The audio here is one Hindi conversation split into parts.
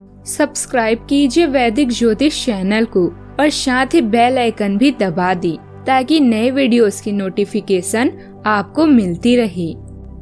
सब्सक्राइब कीजिए वैदिक ज्योतिष चैनल को और साथ ही बेल आइकन भी दबा दी ताकि नए वीडियोस की नोटिफिकेशन आपको मिलती रहे।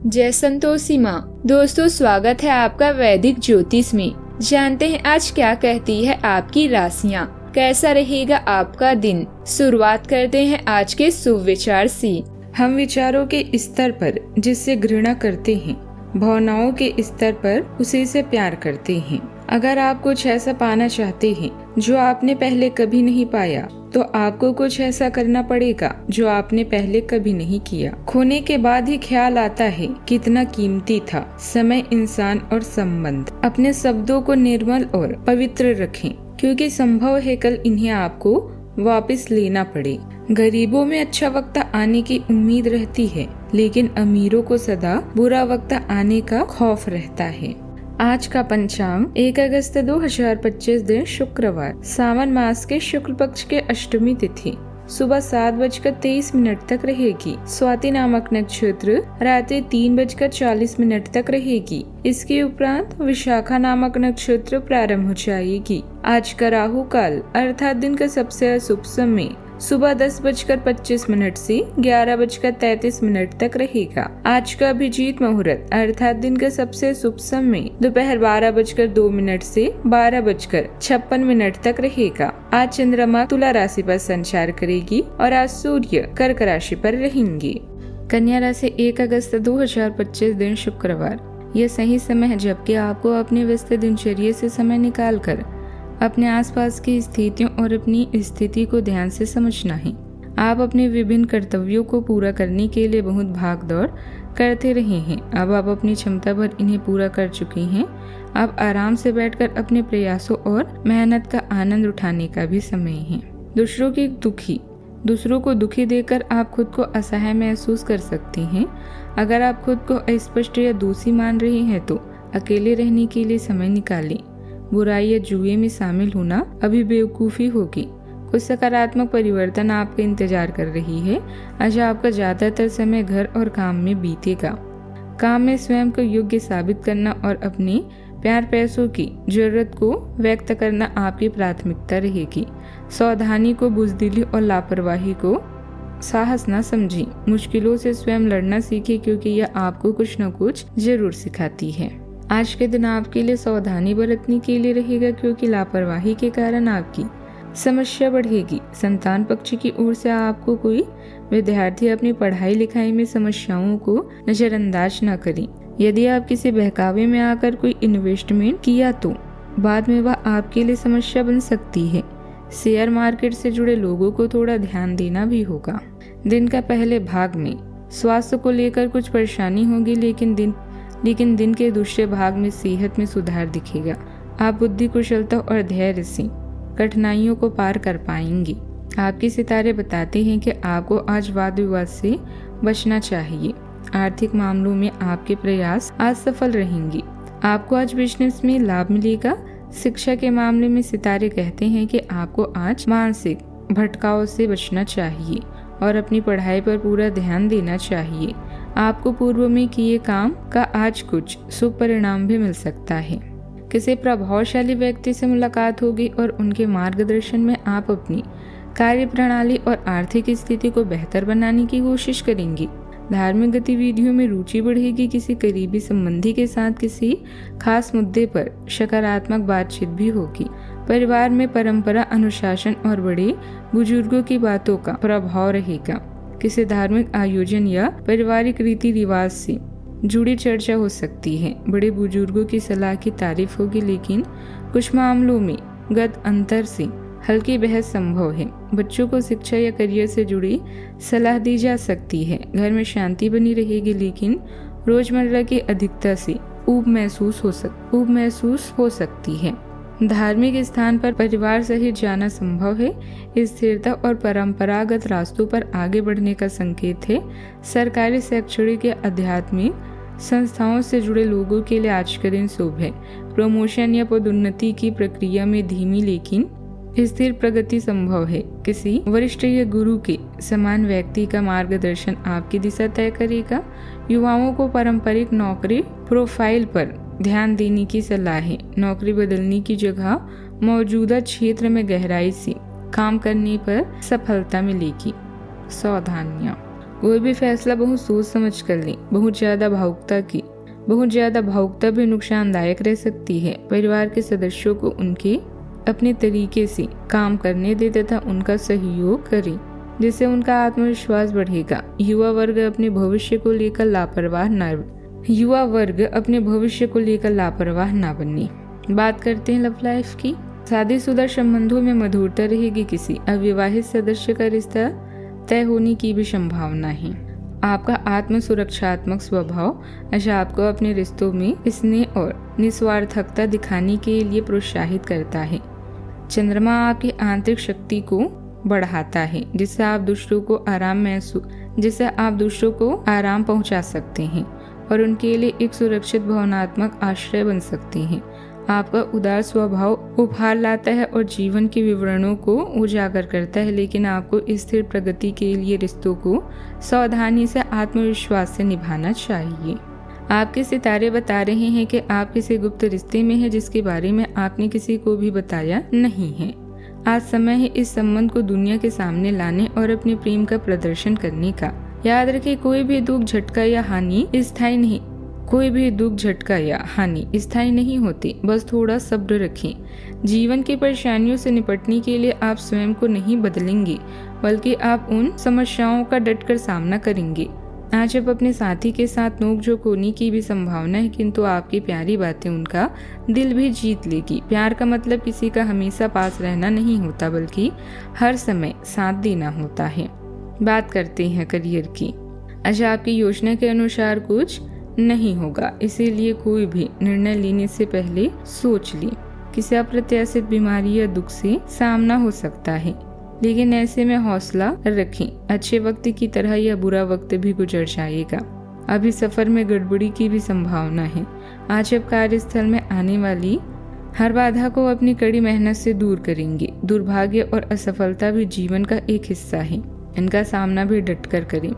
जय संतोषी माँ। दोस्तों, स्वागत है आपका वैदिक ज्योतिष में। जानते हैं आज क्या कहती है आपकी राशियाँ, कैसा रहेगा आपका दिन। शुरुआत करते हैं आज के शुभ विचार से। हम विचारों के स्तर पर जिससे घृणा करते हैं, भावनाओं के स्तर पर उसी से प्यार करते हैं। अगर आप कुछ ऐसा पाना चाहते हैं जो आपने पहले कभी नहीं पाया, तो आपको कुछ ऐसा करना पड़ेगा जो आपने पहले कभी नहीं किया। खोने के बाद ही ख्याल आता है कितना कीमती था समय, इंसान और संबंध। अपने शब्दों को निर्मल और पवित्र रखें, क्योंकि संभव है कल इन्हें आपको वापस लेना पड़े। गरीबों में अच्छा वक्त आने की उम्मीद रहती है, लेकिन अमीरों को सदा बुरा वक्त आने का खौफ रहता है। आज का पंचांग 1 अगस्त 2025 दिन शुक्रवार, सावन मास के शुक्ल पक्ष के अष्टमी तिथि सुबह 7:23 तक रहेगी। स्वाति नामक नक्षत्र रात्रि 3:40 तक रहेगी। इसके उपरांत विशाखा नामक नक्षत्र प्रारंभ हो जाएगी। आज का राहु काल अर्थात दिन का सबसे अशुभ समय सुबह 10:25 से 11:33 तक रहेगा। आज का अभिजीत मुहूर्त अर्थात दिन का सबसे शुभ समय दोपहर 12:02 से 12:56 तक रहेगा। आज चंद्रमा तुला राशि पर संचार करेगी और आज सूर्य कर्क राशि पर रहेंगे। कन्या राशि 1 अगस्त 2025 दिन शुक्रवार, यह सही समय है जबकि आपको अपने व्यस्त दिनचर्या से समय निकालकर अपने आसपास की स्थितियों और अपनी स्थिति को ध्यान से समझना है। आप अपने विभिन्न कर्तव्यों को पूरा करने के लिए बहुत भाग दौड़ करते रहे हैं। अब आप अपनी क्षमता भर इन्हें पूरा कर चुके हैं। अब आराम से बैठकर अपने प्रयासों और मेहनत का आनंद उठाने का भी समय है। दूसरों को दुखी देकर आप खुद को असहाय महसूस कर सकते हैं। अगर आप खुद को अस्पष्ट या दोषी मान रहे हैं तो अकेले रहने के लिए समय निकालें। बुराई या जुए में शामिल होना अभी बेवकूफ़ी होगी। कुछ सकारात्मक परिवर्तन आपका इंतजार कर रही है। आज आपका ज्यादातर समय घर और काम में बीतेगा। काम में स्वयं को योग्य साबित करना और अपने प्यार पैसों की जरूरत को व्यक्त करना आपकी प्राथमिकता रहेगी। सावधानी को बुजदिली और लापरवाही को साहस न समझें। मुश्किलों से स्वयं लड़ना सीखें, क्योंकि यह आपको कुछ न कुछ जरूर सिखाती है। आज के दिन आपके लिए सावधानी बरतने के लिए रहेगा, क्योंकि लापरवाही के कारण आपकी समस्या बढ़ेगी। संतान पक्ष की ओर से आपको कोई विद्यार्थी अपनी पढ़ाई लिखाई में समस्याओं को नजरअंदाज न करें। यदि आप किसी बहकावे में आकर कोई इन्वेस्टमेंट किया तो बाद में वह आपके लिए समस्या बन सकती है। शेयर मार्केट से जुड़े लोगों को थोड़ा ध्यान देना भी होगा। दिन का पहले भाग में स्वास्थ्य को लेकर कुछ परेशानी होगी, लेकिन दिन के दूसरे भाग में सेहत में सुधार दिखेगा। आप बुद्धि, कुशलता और धैर्य से कठिनाइयों को पार कर पाएंगे। आपके सितारे बताते हैं कि आपको आज वाद विवाद से बचना चाहिए। आर्थिक मामलों में आपके प्रयास आज सफल रहेंगे। आपको आज बिजनेस में लाभ मिलेगा। शिक्षा के मामले में सितारे कहते हैं कि आपको आज मानसिक भटकाव से बचना चाहिए और अपनी पढ़ाई पर पूरा ध्यान देना चाहिए। आपको पूर्व में किए काम का आज कुछ शुभ परिणाम भी मिल सकता है। किसी प्रभावशाली व्यक्ति से मुलाकात होगी और उनके मार्गदर्शन में आप अपनी कार्य प्रणाली और आर्थिक स्थिति को बेहतर बनाने की कोशिश करेंगी। धार्मिक गतिविधियों में रुचि बढ़ेगी। किसी करीबी संबंधी के साथ किसी खास मुद्दे पर सकारात्मक बातचीत भी होगी। परिवार में परंपरा, अनुशासन और बड़े बुजुर्गों की बातों का प्रभाव रहेगा। किसी धार्मिक आयोजन या पारिवारिक रीति रिवाज से जुड़ी चर्चा हो सकती है। बड़े बुजुर्गों की सलाह की तारीफ होगी, लेकिन कुछ मामलों में गत अंतर से हल्की बहस संभव है। बच्चों को शिक्षा या करियर से जुड़ी सलाह दी जा सकती है। घर में शांति बनी रहेगी, लेकिन रोजमर्रा की अधिकता से ऊब महसूस हो सकती है। धार्मिक स्थान पर परिवार सहित जाना संभव है। स्थिरता और परंपरागत रास्तों पर आगे बढ़ने का संकेत है। सरकारी, शैक्षणिक या आध्यात्मिक संस्थाओं से जुड़े लोगों के लिए आज का दिन शुभ है। प्रमोशन या पदोन्नति की प्रक्रिया में धीमी लेकिन स्थिर प्रगति संभव है। किसी वरिष्ठ या गुरु के समान व्यक्ति का मार्गदर्शन आपकी दिशा तय करेगा। युवाओं को पारंपरिक नौकरी प्रोफाइल पर ध्यान देने की सलाह है। नौकरी बदलने की जगह मौजूदा क्षेत्र में गहराई से काम करने पर सफलता मिलेगी। सावधानियाँ, कोई भी फैसला बहुत सोच समझ कर लें। बहुत ज़्यादा भावुकता भी नुकसानदायक रह सकती है। परिवार के सदस्यों को उनके अपने तरीके से काम करने दे तथा उनका सहयोग करें, जिससे उनका आत्मविश्वास बढ़ेगा। युवा वर्ग अपने भविष्य को लेकर लापरवाह ना बने। बात करते हैं लव लाइफ की। शादीशुदा संबंधों में मधुरता रहेगी। किसी अविवाहित सदस्य का रिश्ता तय होने की भी संभावना है। आपका आत्म सुरक्षात्मक स्वभाव अच्छा आपको अपने रिश्तों में स्नेह और निस्वार्थकता दिखाने के लिए प्रोत्साहित करता है। चंद्रमा आपकी आंतरिक शक्ति को बढ़ाता है, जिससे आप दूसरों को आराम पहुंचा सकते हैं और उनके लिए एक सुरक्षित भावनात्मक आश्रय बन सकते हैं। आपका उदार स्वभाव उपहार लाता है और जीवन के विवरणों को उजागर करता है, लेकिन आपको स्थिर प्रगति के लिए रिश्तों को सावधानी से आत्मविश्वास से निभाना चाहिए। आपके सितारे बता रहे हैं कि आप किसी गुप्त रिश्ते में हैं जिसके बारे में आपने किसी को भी बताया नहीं है। आज समय है इस संबंध को दुनिया के सामने लाने और अपने प्रेम का प्रदर्शन करने का। याद रखें, कोई भी दुख, झटका या हानि स्थायी नहीं होती। बस थोड़ा सब्र रखें। जीवन की परेशानियों से निपटने के लिए आप स्वयं को नहीं बदलेंगे, बल्कि आप उन समस्याओं का डटकर सामना करेंगे। आज आप अपने साथी के साथ नोकझोंक होने की भी संभावना है, किंतु आपकी प्यारी बातें उनका दिल भी जीत लेगी। प्यार का मतलब किसी का हमेशा पास रहना नहीं होता, बल्कि हर समय साथ देना होता है। बात करते हैं करियर की। आज आपकी योजना के अनुसार कुछ नहीं होगा, इसीलिए कोई भी निर्णय लेने से पहले सोच लें। किसी अप्रत्याशित बीमारी या दुख से सामना हो सकता है, लेकिन ऐसे में हौसला रखें। अच्छे वक्त की तरह यह बुरा वक्त भी गुजर जाएगा। अभी सफर में गड़बड़ी की भी संभावना है। आज आप कार्यस्थल में आने वाली हर बाधा को अपनी कड़ी मेहनत से दूर करेंगे। दुर्भाग्य और असफलता भी जीवन का एक हिस्सा है, इनका सामना भी डटकर करें।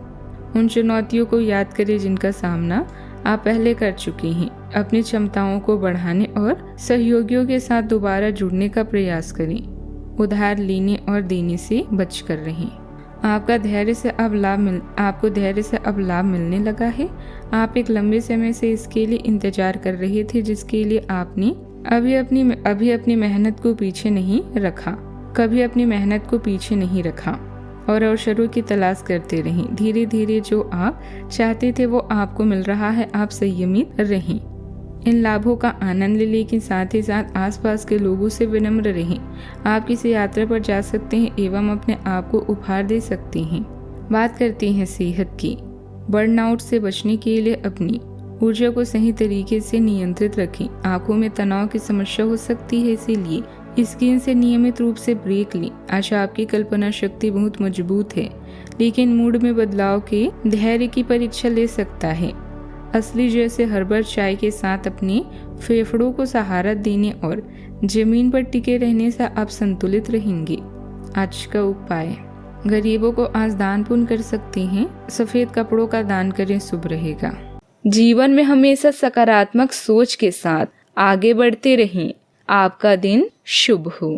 उन चुनौतियों को याद करें जिनका सामना आप पहले कर चुके हैं। अपनी क्षमताओं को बढ़ाने और सहयोगियों के साथ दोबारा जुड़ने का प्रयास करें। उधार लेने और देने से बचकर रहें। आपको धैर्य से अब लाभ मिलने लगा है। आप एक लंबे समय से इसके लिए इंतजार कर रहे थे, जिसके लिए आपने अभी अपनी मेहनत को पीछे नहीं रखा और अवसरों की तलाश करते रहें। धीरे धीरे जो आप चाहते थे वो आपको मिल रहा है। आप संयमित रहें, इन लाभों का आनंद लें, लेकिन साथ ही साथ आसपास के लोगों से विनम्र रहें। आप किसी यात्रा पर जा सकते हैं एवं अपने आप को उपहार दे सकते हैं। बात करते हैं सेहत की। बर्नआउट से बचने के लिए अपनी ऊर्जा को सही तरीके से नियंत्रित रखें। आंखों में तनाव की समस्या हो सकती है, इसीलिए स्क्रीन से नियमित रूप से ब्रेक लें। आज आपकी कल्पना शक्ति बहुत मजबूत है, लेकिन मूड में बदलाव के धैर्य की परीक्षा ले सकता है। असली जैसे हर्बल चाय के साथ अपने फेफड़ों को सहारा देने और जमीन पर टिके रहने से आप संतुलित रहेंगे। आज का उपाय, गरीबों को आज दान पुण्य कर सकते हैं। सफेद कपड़ों का दान करें, शुभ रहेगा। जीवन में हमेशा सकारात्मक सोच के साथ आगे बढ़ते रहें। आपका दिन शुभ हो।